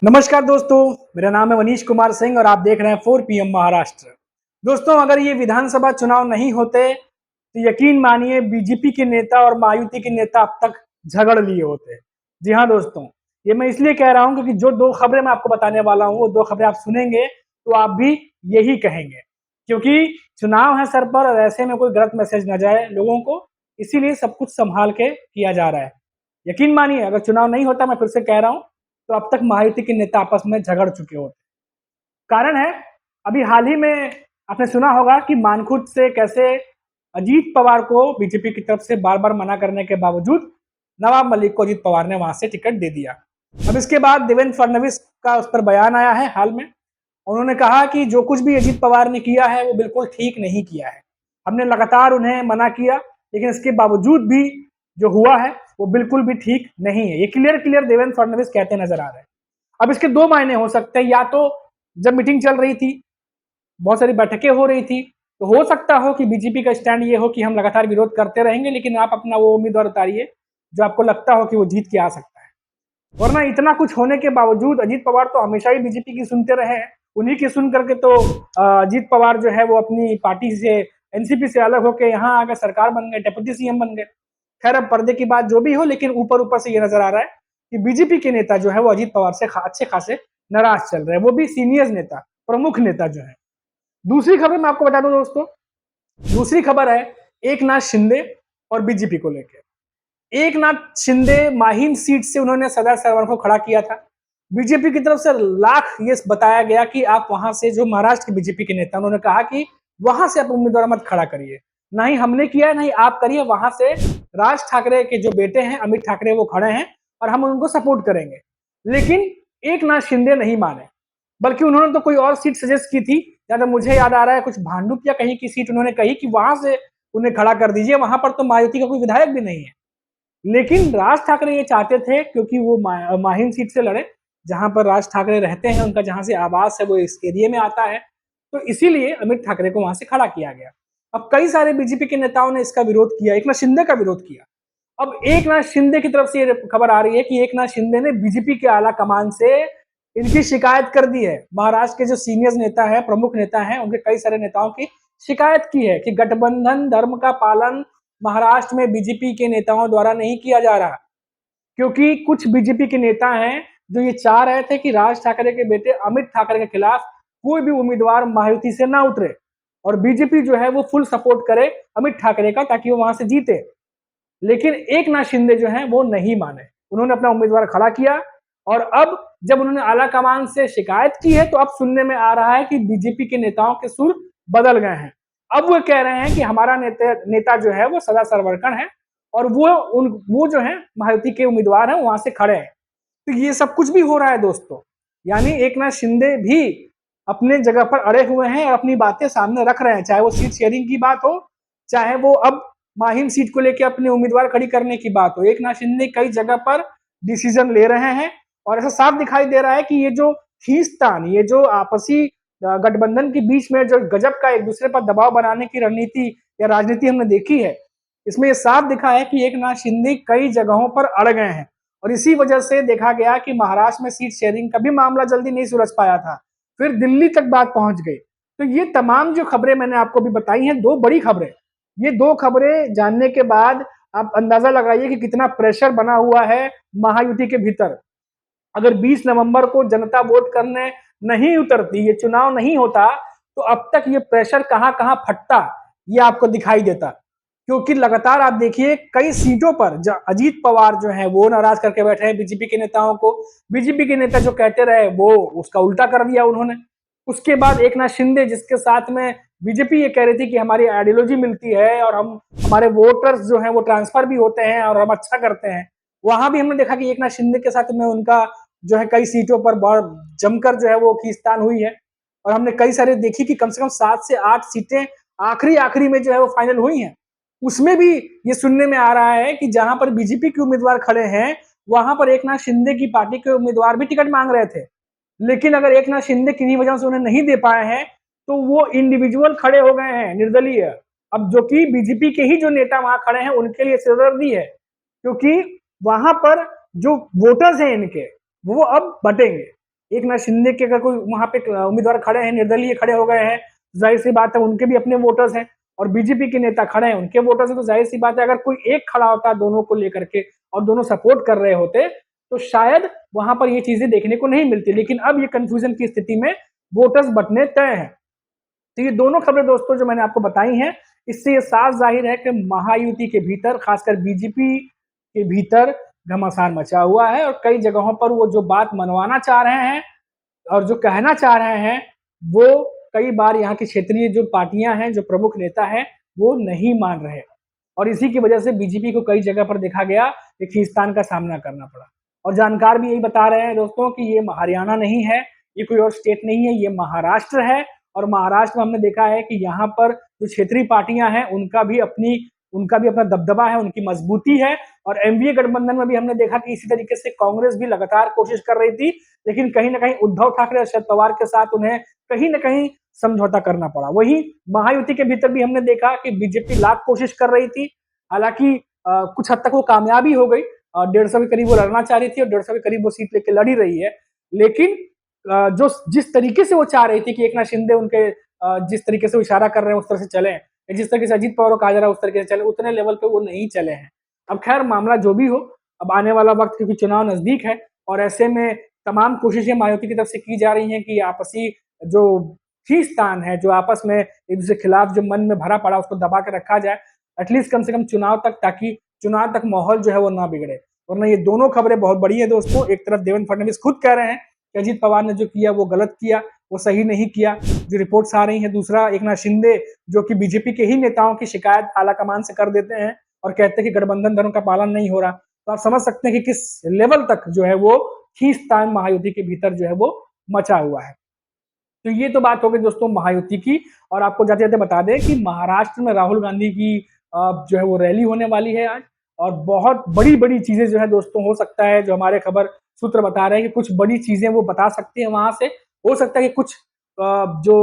नमस्कार दोस्तों, मेरा नाम है मनीष कुमार सिंह और आप देख रहे हैं 4 PM महाराष्ट्र। दोस्तों, अगर ये विधानसभा चुनाव नहीं होते तो यकीन मानिए बीजेपी के नेता और महायुति के नेता अब तक झगड़ लिए होते। जी हाँ दोस्तों, ये मैं इसलिए कह रहा हूँ क्योंकि जो दो खबरें मैं आपको बताने वाला हूँ वो दो खबरें आप सुनेंगे तो आप भी यही कहेंगे, क्योंकि चुनाव है सर पर और ऐसे में कोई गलत मैसेज न जाए लोगों को, इसीलिए सब कुछ संभाल के किया जा रहा है। यकीन मानिए अगर चुनाव नहीं होता, मैं फिर से कह रहा हूँ, तो अब तक महायुति के नेता आपस में झगड़ चुके होते। कारण है, अभी हाल ही में आपने सुना होगा कि मानखुर्द से कैसे अजीत पवार को बीजेपी की तरफ से बार-बार मना करने के बावजूद नवाब मलिक को अजीत पवार ने वहां से टिकट दे दिया। अब इसके बाद देवेंद्र फडणवीस का उस पर बयान आया है हाल में। उन्होंने कहा कि जो कुछ भी अजीत पवार ने किया है वो बिल्कुल ठीक नहीं किया है। हमने लगातार उन्हें मना किया, लेकिन इसके बावजूद भी जो हुआ है वो बिल्कुल भी ठीक नहीं है। ये क्लियर देवेंद्र फडणवीस कहते नजर आ रहे हैं। अब इसके दो मायने हो सकते हैं, या तो जब मीटिंग चल रही थी, बहुत सारी बैठकें हो रही थी, तो हो सकता हो कि बीजेपी का स्टैंड ये हो कि हम लगातार विरोध करते रहेंगे, लेकिन आप अपना वो उम्मीदवार उतारिए जो आपको लगता हो कि वो जीत के आ सकता है। वरना इतना कुछ होने के बावजूद अजीत पवार तो हमेशा ही बीजेपी की सुनते रहे हैं। उन्हीं की सुन करके तो अजीत पवार जो है वो अपनी पार्टी से, एनसीपी से अलग होकर यहाँ आकर सरकार बन गए, डेप्यूटी सीएम बन गए। खैर, अब पर्दे की बात जो भी हो, लेकिन ऊपर ऊपर से ये नजर आ रहा है कि बीजेपी के नेता जो है वो अजीत पवार से अच्छे खासे नाराज चल रहे हैं, वो भी सीनियर नेता, प्रमुख नेता जो है। दूसरी खबर मैं आपको बता दूं दोस्तों, दूसरी खबर है एकनाथ शिंदे और बीजेपी को लेकर। एकनाथ शिंदे माहिम सीट से उन्होंने सदा सरवर को खड़ा किया था। बीजेपी की तरफ से लाख ये बताया गया कि आप वहां से, जो महाराष्ट्र के बीजेपी के नेता, उन्होंने कहा कि वहां से आप उम्मीदवार मत खड़ा करिए, ना ही हमने किया नहीं आप करिए, वहां से राज ठाकरे के जो बेटे हैं अमित ठाकरे वो खड़े हैं और हम उनको सपोर्ट करेंगे। लेकिन एकनाथ शिंदे नहीं माने, बल्कि उन्होंने तो कोई और सीट सजेस्ट की थी। ज्यादा मुझे याद आ रहा है कुछ भांडुप या कहीं की सीट उन्होंने कही कि वहां से उन्हें खड़ा कर दीजिए, वहां पर तो मायावती का कोई विधायक भी नहीं है। लेकिन राज ठाकरे ये चाहते थे, क्योंकि वो माहिम सीट से लड़े, जहां पर राज ठाकरे रहते हैं, उनका जहां से आवास है वो इस एरिया में आता है, तो इसीलिए अमित ठाकरे को वहां से खड़ा किया गया। अब कई सारे बीजेपी के नेताओं ने इसका विरोध किया, एकनाथ शिंदे का विरोध किया। अब एकनाथ शिंदे की तरफ से ये खबर आ रही है कि एकनाथ शिंदे ने बीजेपी के आला कमान से इनकी शिकायत कर दी है। महाराष्ट्र के जो सीनियर नेता है, प्रमुख नेता है, उनके कई सारे नेताओं की शिकायत की है कि गठबंधन धर्म का पालन महाराष्ट्र में बीजेपी के नेताओं द्वारा नहीं किया जा रहा, क्योंकि कुछ बीजेपी के नेता हैं जो ये चाह रहे थे कि राज ठाकरे के बेटे अमित ठाकरे के खिलाफ कोई भी उम्मीदवार महायुति से ना उतरे और बीजेपी जो है वो फुल सपोर्ट करे अमित ठाकरे का, ताकि वो वहां से जीते। लेकिन एकनाथ शिंदे जो है वो नहीं माने, उन्होंने अपना उम्मीदवार खड़ा किया। और अब जब उन्होंने आला कमान से शिकायत की है, तो अब सुनने में आ रहा है कि बीजेपी के नेताओं के सुर बदल गए हैं। अब वो कह रहे हैं कि हमारा नेता जो है वो सदा सरवरकन है और वो जो है महायुति के उम्मीदवार हैं, वहां से खड़े हैं। तो ये सब कुछ भी हो रहा है दोस्तों, यानी एकनाथ शिंदे भी अपने जगह पर अड़े हुए हैं और अपनी बातें सामने रख रहे हैं, चाहे वो सीट शेयरिंग की बात हो, चाहे वो अब माहिम सीट को लेकर अपने उम्मीदवार खड़ी करने की बात हो। एकनाथ शिंदे कई जगह पर डिसीजन ले रहे हैं और ऐसा साफ दिखाई दे रहा है कि ये जो खींचतान, ये जो आपसी गठबंधन के बीच में जो गजब का एक दूसरे पर दबाव बनाने की रणनीति या राजनीति हमने देखी है, इसमें ये साफ दिखा है कि एकनाथ शिंदे कई जगहों पर अड़ गए हैं। और इसी वजह से देखा गया कि महाराष्ट्र में सीट शेयरिंग का भी मामला जल्दी नहीं सुलझ पाया था, फिर दिल्ली तक बात पहुंच गई। तो ये तमाम जो खबरें मैंने आपको भी बताई हैं, दो बड़ी खबरें, ये दो खबरें जानने के बाद आप अंदाजा लगाइए कि कितना प्रेशर बना हुआ है महायुति के भीतर। अगर 20 नवंबर को जनता वोट करने नहीं उतरती, ये चुनाव नहीं होता, तो अब तक ये प्रेशर कहां कहां फटता ये आपको दिखाई देता। क्योंकि लगातार आप देखिए कई सीटों पर अजीत पवार जो है वो नाराज करके बैठे हैं बीजेपी के नेताओं को। बीजेपी के नेता जो कहते रहे वो उसका उल्टा कर दिया उन्होंने। उसके बाद एकनाथ शिंदे, जिसके साथ में बीजेपी ये कह रही थी कि हमारी आइडियोलॉजी मिलती है और हम, हमारे वोटर्स जो हैं वो ट्रांसफर भी होते हैं और हम अच्छा करते हैं, वहां भी हमने देखा कि एकनाथ शिंदे के साथ में उनका जो है कई सीटों पर बहुत जमकर जो है वो खींचतान हुई है। और हमने कई सारे देखी कि कम से कम 7 से 8 सीटें आखिरी में जो है वो फाइनल हुई हैं। उसमें भी ये सुनने में आ रहा है कि जहां पर बीजेपी के उम्मीदवार खड़े हैं, वहां पर एकनाथ शिंदे की पार्टी के उम्मीदवार भी टिकट मांग रहे थे। लेकिन अगर एकनाथ शिंदे किन्हीं वजह से उन्हें नहीं दे पाए हैं, तो वो इंडिविजुअल खड़े हो गए हैं, निर्दलीय। अब जो कि बीजेपी के ही जो नेता वहां खड़े हैं उनके लिए सिरदर्दी है, क्योंकि वहां पर जो वोटर्स हैं इनके, वो अब बटेंगे। एकनाथ शिंदे के अगर कोई वहां पे उम्मीदवार खड़े हैं, निर्दलीय खड़े हो गए हैं, जाहिर सी बात है उनके भी अपने वोटर्स हैं, और बीजेपी के नेता खड़े हैं, उनके वोटर्स हैं, तो जाहिर सी बात है अगर कोई एक खड़ा होता दोनों को लेकर के और दोनों सपोर्ट कर रहे होते तो शायद वहां पर ये चीजें देखने को नहीं मिलती। लेकिन अब ये कंफ्यूजन की स्थिति में वोटर्स बटने तय है। तो ये दोनों खबरें दोस्तों जो मैंने आपको बताई हैं, इससे ये साफ जाहिर है कि महायुति के भीतर, खासकर बीजेपी के भीतर घमासान मचा हुआ है, और कई जगहों पर वो जो बात मनवाना चाह रहे हैं और जो कहना चाह रहे हैं, वो कई बार यहाँ की क्षेत्रीय जो पार्टियां हैं, जो प्रमुख नेता हैं, वो नहीं मान रहे, और इसी की वजह से बीजेपी को कई जगह पर देखा गया कि खींचतान का सामना करना पड़ा। और जानकार भी यही बता रहे हैं दोस्तों कि ये हरियाणा नहीं है, ये कोई और स्टेट नहीं है, ये महाराष्ट्र है। और महाराष्ट्र में हमने देखा है कि यहाँ पर जो क्षेत्रीय पार्टियां हैं उनका भी अपना दबदबा है, उनकी मजबूती है। और एनडीए गठबंधन में भी हमने देखा कि इसी तरीके से कांग्रेस भी लगातार कोशिश कर रही थी, लेकिन कहीं ना कहीं उद्धव ठाकरे और शरद पवार के साथ उन्हें कहीं ना कहीं समझौता करना पड़ा। वहीं महायुति के भीतर भी हमने देखा कि बीजेपी लाख कोशिश कर रही थी, हालांकि कुछ हद तक वो कामयाबी हो गई, 150 के करीब वो लड़ना चाह रही थी और 150 के करीब वो सीट लेके लड़ी रही है। लेकिन जो जिस तरीके से वो चाह रही थी कि एकनाथ शिंदे उनके जिस तरीके से वो इशारा कर रहे हैं उस तरह से चले, जिस तरीके से अजीत पवार को कहा जा रहा है उस तरीके से चले, उतने लेवल पे वो नहीं चले हैं। अब खैर मामला जो भी हो, अब आने वाला वक्त क्योंकि चुनाव नजदीक है, और ऐसे में तमाम कोशिशें मायावती की तरफ से की जा रही हैं कि आपसी जो खींचतान है, जो आपस में एक दूसरे के खिलाफ जो मन में भरा पड़ा उसको दबा के रखा जाए, एटलीस्ट कम से कम चुनाव तक, ताकि चुनाव तक माहौल जो है वो ना बिगड़े। वरना ये दोनों खबरें बहुत बड़ी है दोस्तों। एक तरफ देवेंद्र फडणवीस खुद कह रहे हैं कि अजीत पवार ने जो किया वो गलत किया, वो सही नहीं किया, जो रिपोर्ट्स आ रही हैं। दूसरा, एकनाथ शिंदे जो कि बीजेपी के ही नेताओं की शिकायत आलाकमान से कर देते हैं और कहते हैं कि गठबंधन धर्म का पालन नहीं हो रहा। तो आप समझ सकते हैं कि किस लेवल तक जो है वो खींचतान महायुति के भीतर जो है वो मचा हुआ है। तो ये तो बात हो गई दोस्तों महायुति की। और आपको जाते जाते बता दें कि महाराष्ट्र में राहुल गांधी की जो है वो रैली होने वाली है आज, और बहुत बड़ी बड़ी चीजें जो है दोस्तों, हो सकता है जो हमारे खबर सूत्र बता रहे हैं कि कुछ बड़ी चीजें वो बता सकते हैं वहां से। हो सकता है कि कुछ जो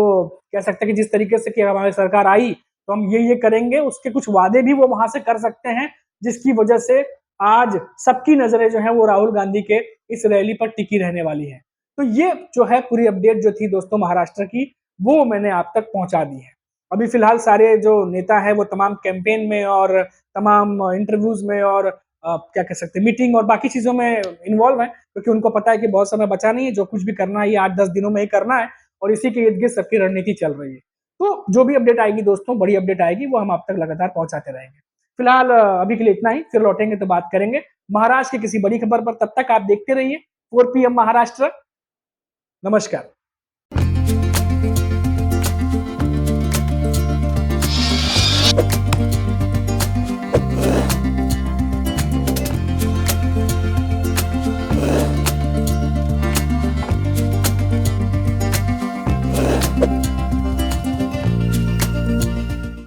कह सकते हैं कि जिस तरीके से कि हमारी सरकार आई तो हम ये करेंगे, उसके कुछ वादे भी वो वहां से कर सकते हैं, जिसकी वजह से आज सबकी नजरें जो है वो राहुल गांधी के इस रैली पर टिकी रहने वाली है। तो ये जो है पूरी अपडेट जो थी दोस्तों महाराष्ट्र की, वो मैंने आप तक पहुंचा दी है। अभी फिलहाल सारे जो नेता है वो तमाम कैंपेन में और तमाम इंटरव्यूज में और क्या कह सकते हैं मीटिंग और बाकी चीजों में इन्वॉल्व है, क्योंकि उनको पता है कि बहुत समय बचा नहीं है, जो कुछ भी करना है ये 8-10 दिनों में ही करना है, और इसी के इर्द गिर्द सबकी रणनीति चल रही है। तो जो भी अपडेट आएगी दोस्तों, बड़ी अपडेट आएगी, वो हम आप तक लगातार पहुंचाते रहेंगे। फिलहाल अभी के लिए इतना ही, फिर लौटेंगे तो बात करेंगे महाराष्ट्र की किसी बड़ी खबर पर। तब तक आप देखते रहिए 4 PM महाराष्ट्र। नमस्कार।